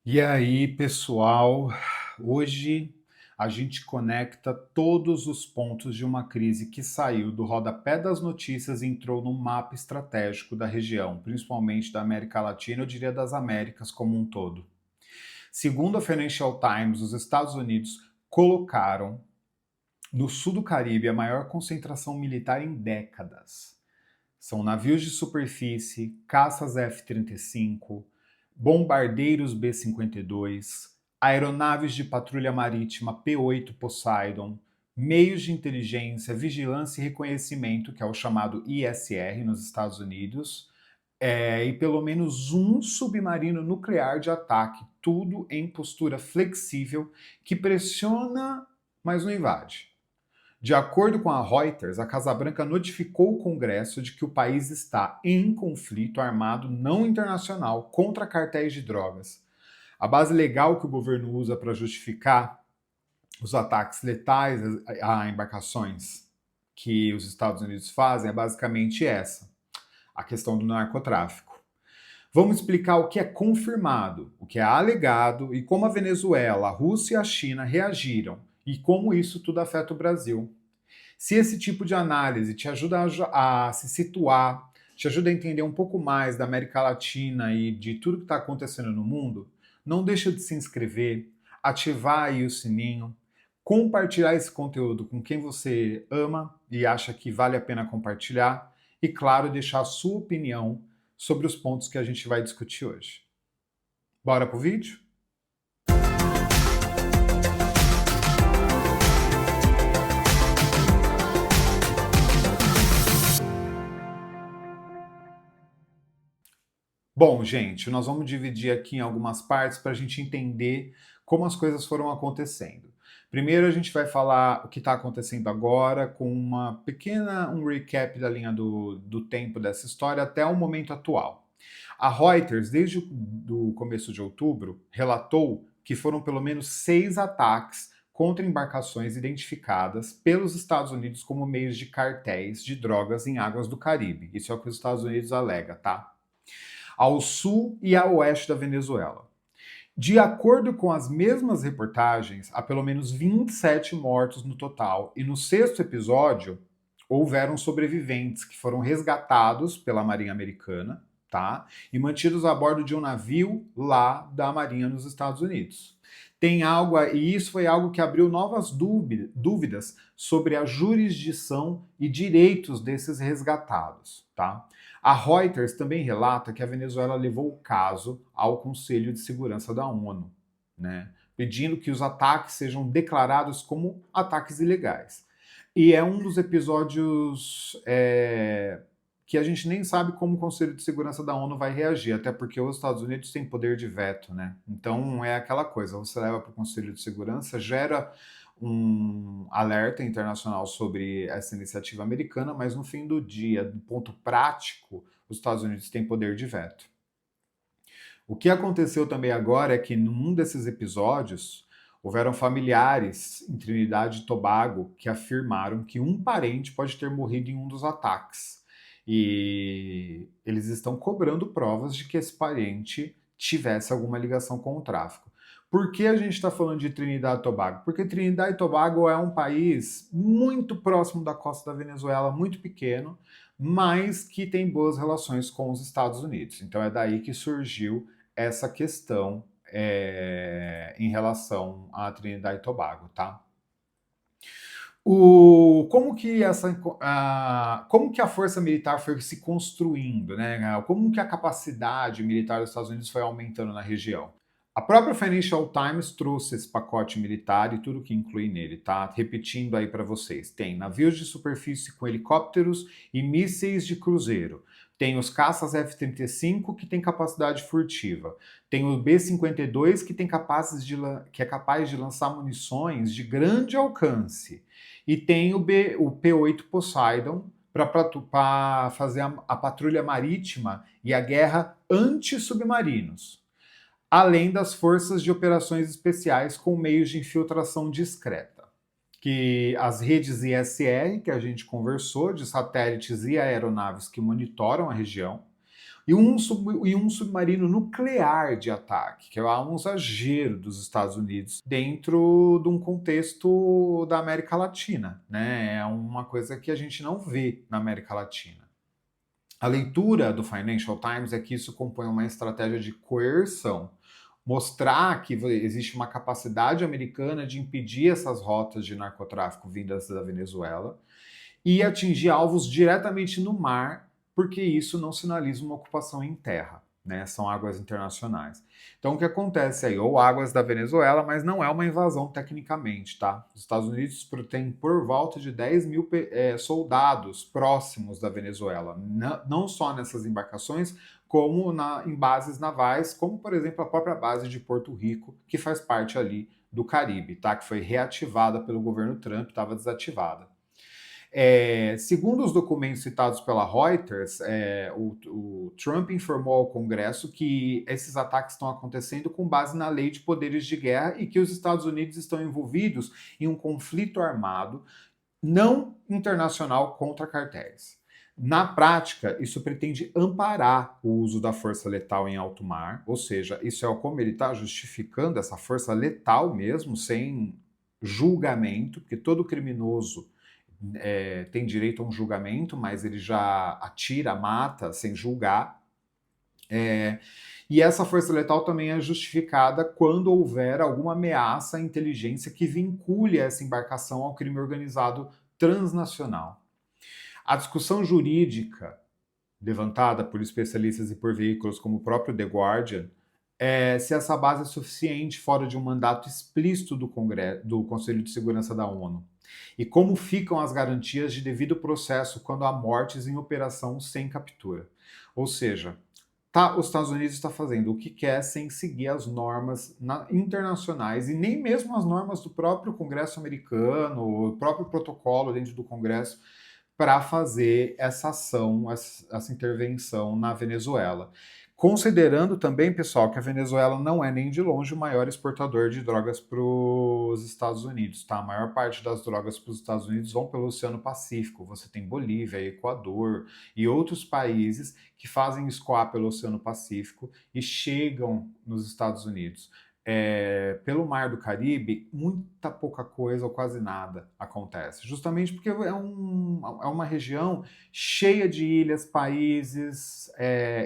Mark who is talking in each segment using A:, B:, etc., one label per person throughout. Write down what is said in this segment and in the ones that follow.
A: E aí, pessoal, hoje a gente conecta todos os pontos de uma crise que saiu do rodapé das notícias e entrou no mapa estratégico da região, principalmente da América Latina, eu diria das Américas como um todo. Segundo a Financial Times, os Estados Unidos colocaram no sul do Caribe a maior concentração militar em décadas. São navios de superfície, caças F-35, bombardeiros B-52, aeronaves de patrulha marítima P-8 Poseidon, meios de inteligência, vigilância e reconhecimento, que é o chamado ISR nos Estados Unidos, e pelo menos um submarino nuclear de ataque, tudo em postura flexível que pressiona, mas não invade. De acordo com a Reuters, a Casa Branca notificou o Congresso de que o país está em conflito armado não internacional contra cartéis de drogas. A base legal que o governo usa para justificar os ataques letais a embarcações que os Estados Unidos fazem é basicamente essa: a questão do narcotráfico. Vamos explicar o que é confirmado, o que é alegado e como a Venezuela, a Rússia e a China reagiram e como isso tudo afeta o Brasil. Se esse tipo de análise te ajuda a se situar, te ajuda a entender um pouco mais da América Latina e de tudo que está acontecendo no mundo, não deixa de se inscrever, ativar aí o sininho, compartilhar esse conteúdo com quem você ama e acha que vale a pena compartilhar e, claro, deixar a sua opinião sobre os pontos que a gente vai discutir hoje. Bora pro vídeo? Bom, gente, nós vamos dividir aqui em algumas partes para a gente entender como as coisas foram acontecendo. Primeiro, a gente vai falar o que está acontecendo agora, com um recap da linha do tempo dessa história até o momento atual. A Reuters, desde o começo de outubro, relatou que foram pelo menos 6 ataques contra embarcações identificadas pelos Estados Unidos como meios de cartéis de drogas em águas do Caribe. Isso é o que os Estados Unidos alega, tá? Ao sul e a oeste da Venezuela. De acordo com as mesmas reportagens, há pelo menos 27 mortos no total, e no sexto episódio houveram sobreviventes que foram resgatados pela Marinha Americana, tá? E mantidos a bordo de um navio lá da Marinha nos Estados Unidos. Tem algo, e isso foi algo que abriu novas dúvidas sobre a jurisdição e direitos desses resgatados, tá? A Reuters também relata que a Venezuela levou o caso ao Conselho de Segurança da ONU, né, pedindo que os ataques sejam declarados como ataques ilegais. E é um dos episódios que a gente nem sabe como o Conselho de Segurança da ONU vai reagir, até porque os Estados Unidos têm poder de veto, né? Então é aquela coisa, você leva para o Conselho de Segurança, gera um alerta internacional sobre essa iniciativa americana, mas no fim do dia, do ponto prático, os Estados Unidos têm poder de veto. O que aconteceu também agora é que num desses episódios houveram familiares em Trinidade e Tobago que afirmaram que um parente pode ter morrido em um dos ataques. E eles estão cobrando provas de que esse parente tivesse alguma ligação com o tráfico. Por que a gente está falando de Trinidade e Tobago? Porque Trinidade e Tobago é um país muito próximo da costa da Venezuela, muito pequeno, mas que tem boas relações com os Estados Unidos. Então é daí que surgiu essa questão em relação à Trinidade e Tobago, tá? Como que a força militar foi se construindo, né? Como que a capacidade militar dos Estados Unidos foi aumentando na região? A própria Financial Times trouxe esse pacote militar e tudo que inclui nele, tá? Repetindo aí para vocês. Tem navios de superfície com helicópteros e mísseis de cruzeiro. Tem os caças F-35 que tem capacidade furtiva. Tem o B-52 que é capaz de lançar munições de grande alcance. E tem o P-8 Poseidon para fazer a patrulha marítima e a guerra anti-submarinos, além das forças de operações especiais com meios de infiltração discreta, que as redes ISR, que a gente conversou, de satélites e aeronaves que monitoram a região, e um submarino nuclear de ataque, que é um exagero dos Estados Unidos dentro de um contexto da América Latina, né? É uma coisa que a gente não vê na América Latina. A leitura do Financial Times é que isso compõe uma estratégia de coerção, mostrar que existe uma capacidade americana de impedir essas rotas de narcotráfico vindas da Venezuela e atingir alvos diretamente no mar, porque isso não sinaliza uma ocupação em terra, né? São águas internacionais. Então o que acontece aí? Ou águas da Venezuela, mas não é uma invasão tecnicamente, tá? Os Estados Unidos têm por volta de 10 mil soldados próximos da Venezuela, não só nessas embarcações, como em bases navais, como por exemplo a própria base de Porto Rico, que faz parte ali do Caribe, tá? Que foi reativada pelo governo Trump, estava desativada. Segundo os documentos citados pela Reuters, o Trump informou ao Congresso que esses ataques estão acontecendo com base na lei de poderes de guerra e que os Estados Unidos estão envolvidos em um conflito armado não internacional contra cartéis. Na prática, isso pretende amparar o uso da força letal em alto mar, ou seja, isso é como ele está justificando essa força letal mesmo, sem julgamento, porque todo criminoso tem direito a um julgamento, mas ele já atira, mata sem julgar. E essa força letal também é justificada quando houver alguma ameaça à inteligência que vincule essa embarcação ao crime organizado transnacional. A discussão jurídica levantada por especialistas e por veículos como o próprio The Guardian é se essa base é suficiente fora de um mandato explícito do Conselho de Segurança da ONU. E como ficam as garantias de devido processo quando há mortes em operação sem captura. Ou seja, os Estados Unidos está fazendo o que quer sem seguir as normas internacionais e nem mesmo as normas do próprio Congresso americano, o próprio protocolo dentro do Congresso, para fazer essa ação, essa intervenção na Venezuela. Considerando também, pessoal, que a Venezuela não é nem de longe o maior exportador de drogas para os Estados Unidos, tá? A maior parte das drogas para os Estados Unidos vão pelo Oceano Pacífico. Você tem Bolívia, Equador e outros países que fazem escoar pelo Oceano Pacífico e chegam nos Estados Unidos. Pelo Mar do Caribe, muita pouca coisa ou quase nada acontece. Justamente porque é uma região cheia de ilhas, países,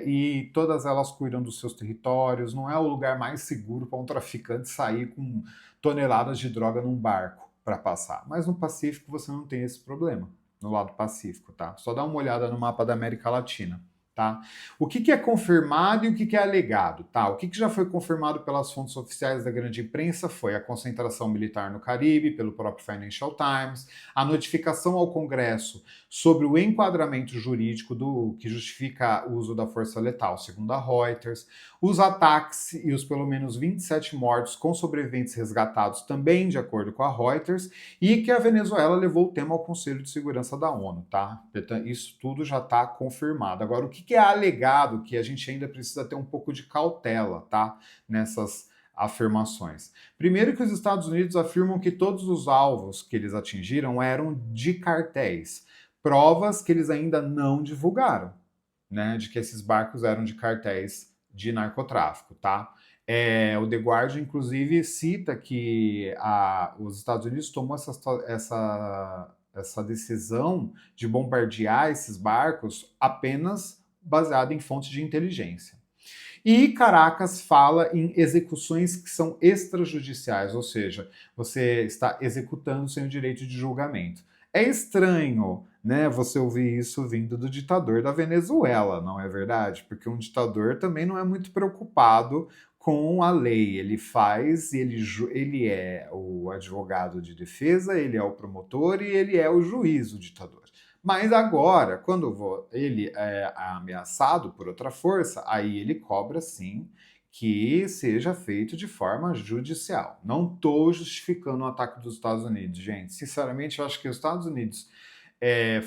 A: e todas elas cuidam dos seus territórios. Não é o lugar mais seguro para um traficante sair com toneladas de droga num barco para passar. Mas no Pacífico você não tem esse problema, no lado Pacífico, tá? Só dá uma olhada no mapa da América Latina. Tá? O que é confirmado e o que é alegado? Tá? O que já foi confirmado pelas fontes oficiais da grande imprensa foi a concentração militar no Caribe, pelo próprio Financial Times, a notificação ao Congresso sobre o enquadramento jurídico que justifica o uso da força letal, segundo a Reuters, os ataques e os pelo menos 27 mortos com sobreviventes resgatados, também de acordo com a Reuters, e que a Venezuela levou o tema ao Conselho de Segurança da ONU. Tá? Isso tudo já está confirmado. Agora, o que é alegado, que a gente ainda precisa ter um pouco de cautela, tá? Nessas afirmações. Primeiro que os Estados Unidos afirmam que todos os alvos que eles atingiram eram de cartéis, provas que eles ainda não divulgaram, né? De que esses barcos eram de cartéis de narcotráfico, tá? O The Guardian, inclusive, cita que os Estados Unidos tomou essa decisão de bombardear esses barcos apenas baseado em fontes de inteligência. E Caracas fala em execuções que são extrajudiciais, ou seja, você está executando sem o direito de julgamento. É estranho, né, você ouvir isso vindo do ditador da Venezuela, não é verdade? Porque um ditador também não é muito preocupado com a lei. Ele faz, ele é o advogado de defesa, ele é o promotor e ele é o juiz, o ditador. Mas agora, quando ele é ameaçado por outra força, aí ele cobra sim que seja feito de forma judicial. Não estou justificando o ataque dos Estados Unidos, gente. Sinceramente, eu acho que os Estados Unidos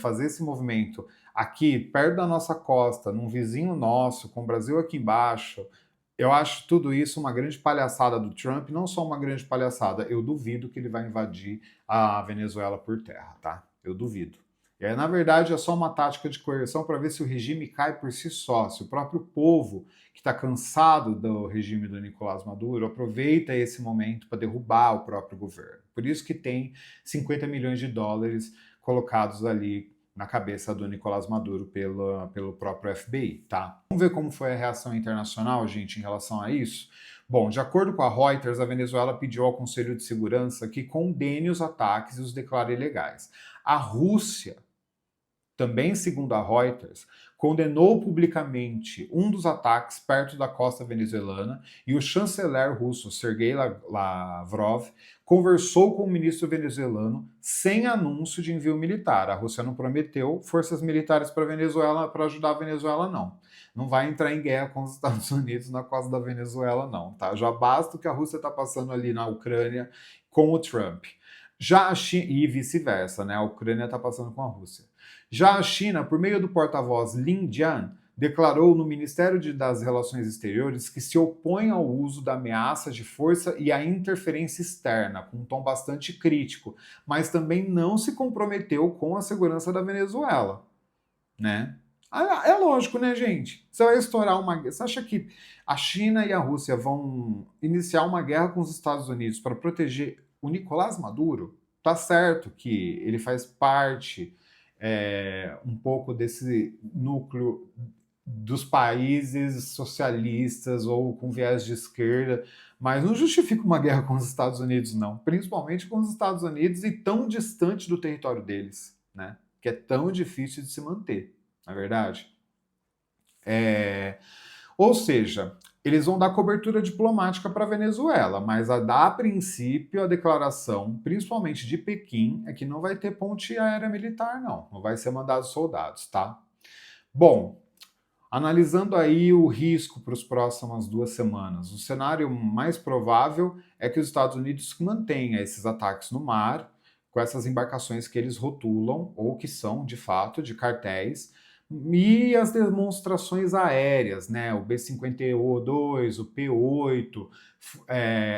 A: fazer esse movimento aqui, perto da nossa costa, num vizinho nosso, com o Brasil aqui embaixo, eu acho tudo isso uma grande palhaçada do Trump, não só uma grande palhaçada, eu duvido que ele vai invadir a Venezuela por terra, tá? Eu duvido. Na verdade, é só uma tática de coerção para ver se o regime cai por si só, se o próprio povo, que está cansado do regime do Nicolás Maduro, aproveita esse momento para derrubar o próprio governo. Por isso que tem 50 milhões de dólares colocados ali na cabeça do Nicolás Maduro pelo próprio FBI, tá? Vamos ver como foi a reação internacional, gente, em relação a isso? Bom, de acordo com a Reuters, a Venezuela pediu ao Conselho de Segurança que condene os ataques e os declare ilegais. A Rússia, também segundo a Reuters, condenou publicamente um dos ataques perto da costa venezuelana e o chanceler russo Sergei Lavrov conversou com o ministro venezuelano sem anúncio de envio militar. A Rússia não prometeu forças militares para a Venezuela para ajudar a Venezuela, não. Não vai entrar em guerra com os Estados Unidos na costa da Venezuela, não, tá? Já basta o que a Rússia está passando ali na Ucrânia com o Trump. Já a China, e vice-versa, né? A Ucrânia está passando com a Rússia. Já a China, por meio do porta-voz Lin Jian, declarou no Ministério das Relações Exteriores que se opõe ao uso da ameaça de força e à interferência externa, com um tom bastante crítico, mas também não se comprometeu com a segurança da Venezuela, né? É lógico, né, gente? Você vai estourar uma guerra. Você acha que a China e a Rússia vão iniciar uma guerra com os Estados Unidos para proteger o Nicolás Maduro? Tá certo que ele faz parte um pouco desse núcleo dos países socialistas ou com viés de esquerda, mas não justifica uma guerra com os Estados Unidos, não. Principalmente com os Estados Unidos e tão distante do território deles, né? Que é tão difícil de se manter, não é verdade? Ou seja, eles vão dar cobertura diplomática para a Venezuela, mas a princípio a declaração, principalmente de Pequim, é que não vai ter ponte aérea militar, não. Não vai ser mandado soldados, tá? Bom, analisando aí o risco para as próximas 2 semanas, o cenário mais provável é que os Estados Unidos mantenham esses ataques no mar, com essas embarcações que eles rotulam, ou que são, de fato, de cartéis, e as demonstrações aéreas, né? O B-52, o P-8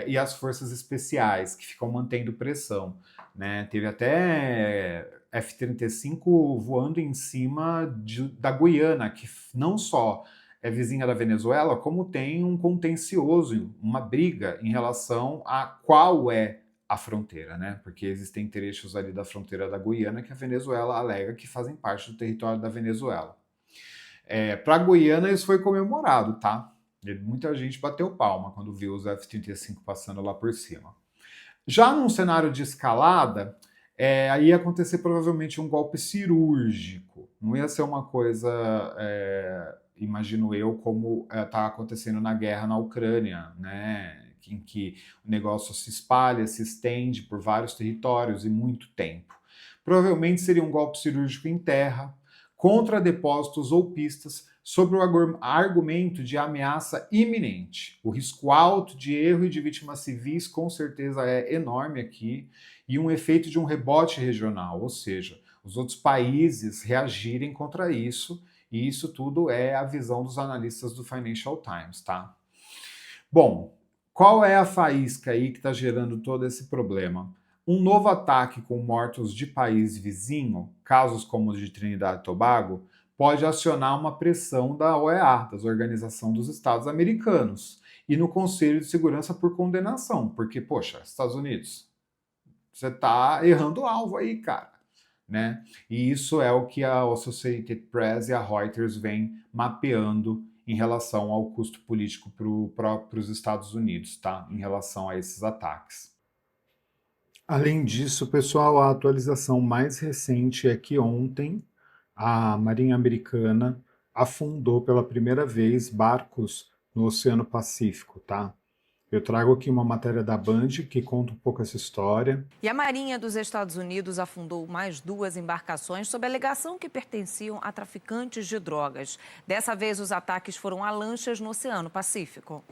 A: e as forças especiais, que ficam mantendo pressão, né? Teve até F-35 voando em cima da Guiana, que não só é vizinha da Venezuela, como tem um contencioso, uma briga em relação a qual é a fronteira, né? Porque existem trechos ali da fronteira da Guiana que a Venezuela alega que fazem parte do território da Venezuela. Para a Guiana isso foi comemorado, tá? Muita gente bateu palma quando viu os F-35 passando lá por cima. Já num cenário de escalada, aí ia acontecer provavelmente um golpe cirúrgico. Não ia ser uma coisa, imagino eu, como está acontecendo na guerra na Ucrânia, né? Em que o negócio se espalha, se estende por vários territórios e muito tempo. Provavelmente seria um golpe cirúrgico em terra, contra depósitos ou pistas, sobre o argumento de ameaça iminente. O risco alto de erro e de vítimas civis com certeza é enorme aqui, e um efeito de um rebote regional, ou seja, os outros países reagirem contra isso, e isso tudo é a visão dos analistas do Financial Times, tá? Bom, qual é a faísca aí que está gerando todo esse problema? Um novo ataque com mortos de país vizinho, casos como os de Trinidad e Tobago, pode acionar uma pressão da OEA, das Organização dos Estados Americanos, e no Conselho de Segurança por condenação, porque, poxa, Estados Unidos, você está errando o alvo aí, cara. Né? E isso é o que a Associated Press e a Reuters vêm mapeando em relação ao custo político para os Estados Unidos, tá? Em relação a esses ataques. Além disso, pessoal, a atualização mais recente é que ontem a Marinha Americana afundou pela primeira vez barcos no Oceano Pacífico, tá? Eu trago aqui uma matéria da Band que conta um pouco essa história.
B: E a Marinha dos Estados Unidos afundou mais 2 embarcações sob a alegação que pertenciam a traficantes de drogas. Dessa vez, os ataques foram a lanchas no Oceano Pacífico.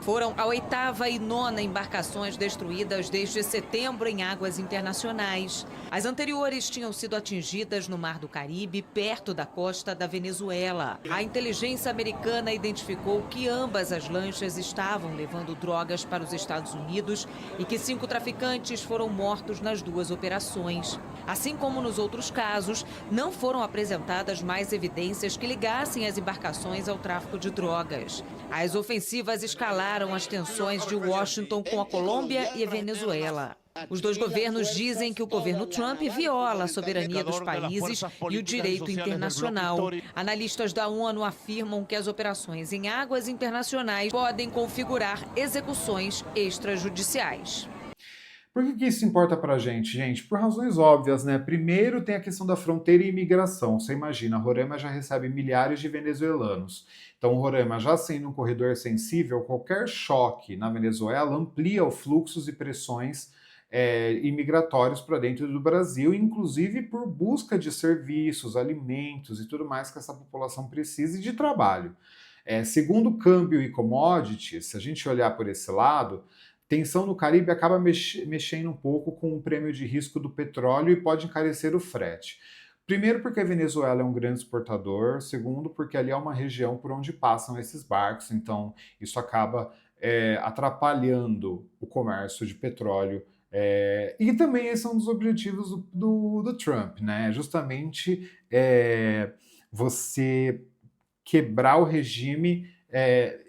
B: Foram a 8ª e 9ª embarcações destruídas desde setembro em águas internacionais. As anteriores tinham sido atingidas no Mar do Caribe, perto da costa da Venezuela. A inteligência americana identificou que ambas as lanchas estavam levando drogas para os Estados Unidos e que 5 traficantes foram mortos nas 2 operações. Assim como nos outros casos, não foram apresentadas mais evidências que ligassem as embarcações ao tráfico de drogas. As ofensivas escalaram as tensões de Washington com a Colômbia e a Venezuela. Os 2 governos dizem que o governo Trump viola a soberania dos países e o direito internacional. Analistas da ONU afirmam que as operações em águas internacionais podem configurar execuções extrajudiciais.
A: Por que isso importa pra gente, gente? Por razões óbvias, né? Primeiro tem a questão da fronteira e imigração. Você imagina, Roraima já recebe milhares de venezuelanos. Então, Roraima, já sendo um corredor sensível, qualquer choque na Venezuela amplia os fluxos e pressões imigratórios para dentro do Brasil, inclusive por busca de serviços, alimentos e tudo mais que essa população precisa e de trabalho. Segundo o câmbio e commodities, se a gente olhar por esse lado, tensão no Caribe acaba mexendo um pouco com o prêmio de risco do petróleo e pode encarecer o frete. Primeiro porque a Venezuela é um grande exportador, segundo porque ali é uma região por onde passam esses barcos, então isso acaba atrapalhando o comércio de petróleo. E também esse é um dos objetivos do Trump, né? Justamente você quebrar o regime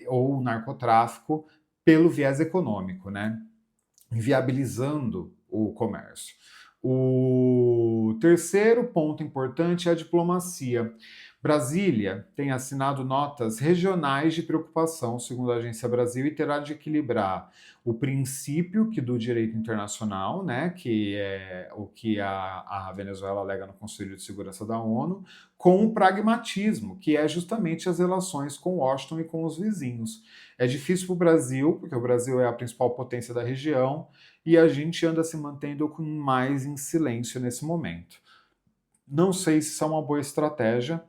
A: ou o narcotráfico pelo viés econômico, né? Inviabilizando o comércio. O terceiro ponto importante é a diplomacia. Brasília tem assinado notas regionais de preocupação, segundo a Agência Brasil, e terá de equilibrar o princípio do direito internacional, né, que é o que a Venezuela alega no Conselho de Segurança da ONU, com o pragmatismo, que é justamente as relações com Washington e com os vizinhos. É difícil para o Brasil, porque o Brasil é a principal potência da região, e a gente anda se mantendo mais em silêncio nesse momento. Não sei se isso é uma boa estratégia,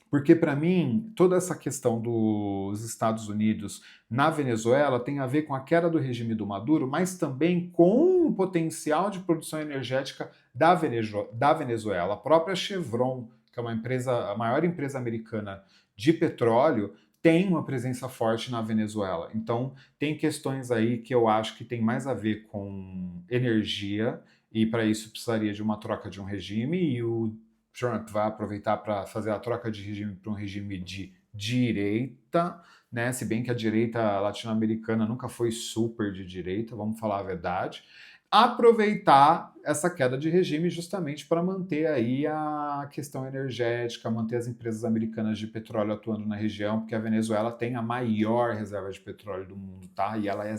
A: porque, para mim, toda essa questão dos Estados Unidos na Venezuela tem a ver com a queda do regime do Maduro, mas também com o potencial de produção energética da Venezuela. A própria Chevron, que é a maior empresa americana de petróleo, tem uma presença forte na Venezuela. Então, tem questões aí que eu acho que tem mais a ver com energia, e para isso precisaria de uma troca de um regime, e o Trump vai aproveitar para fazer a troca de regime para um regime de direita, né? Se bem que a direita latino-americana nunca foi super de direita, vamos falar a verdade. Aproveitar essa queda de regime justamente para manter aí a questão energética, manter as empresas americanas de petróleo atuando na região, porque a Venezuela tem a maior reserva de petróleo do mundo, tá? E ela é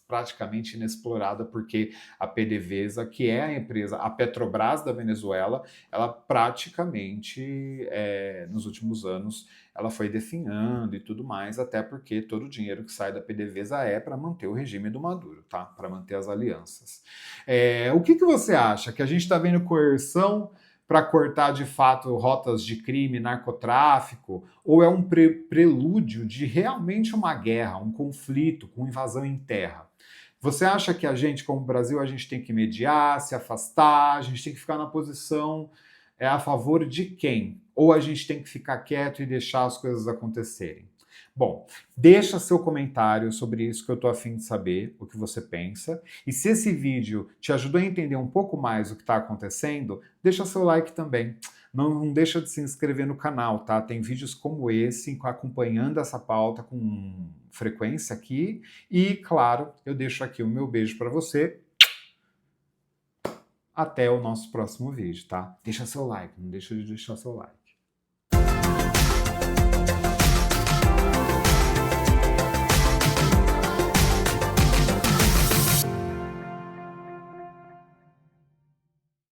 A: praticamente inexplorada, porque a PDVSA, que é a empresa, a Petrobras da Venezuela, ela praticamente, nos últimos anos, ela foi definhando e tudo mais, até porque todo o dinheiro que sai da PDVSA é para manter o regime do Maduro, tá? Para manter as alianças. O que você acha? Que a gente está vendo coerção para cortar de fato rotas de crime, narcotráfico, ou é um prelúdio de realmente uma guerra, um conflito com invasão em terra? Você acha que a gente, como Brasil, a gente tem que mediar, se afastar, a gente tem que ficar na posição a favor de quem? Ou a gente tem que ficar quieto e deixar as coisas acontecerem? Bom, deixa seu comentário sobre isso que eu tô a fim de saber, o que você pensa. E se esse vídeo te ajudou a entender um pouco mais o que está acontecendo, deixa seu like também. Não deixa de se inscrever no canal, tá? Tem vídeos como esse, acompanhando essa pauta com frequência aqui. E, claro, eu deixo aqui o meu beijo para você. Até o nosso próximo vídeo, tá? Deixa seu like, não deixa de deixar seu like.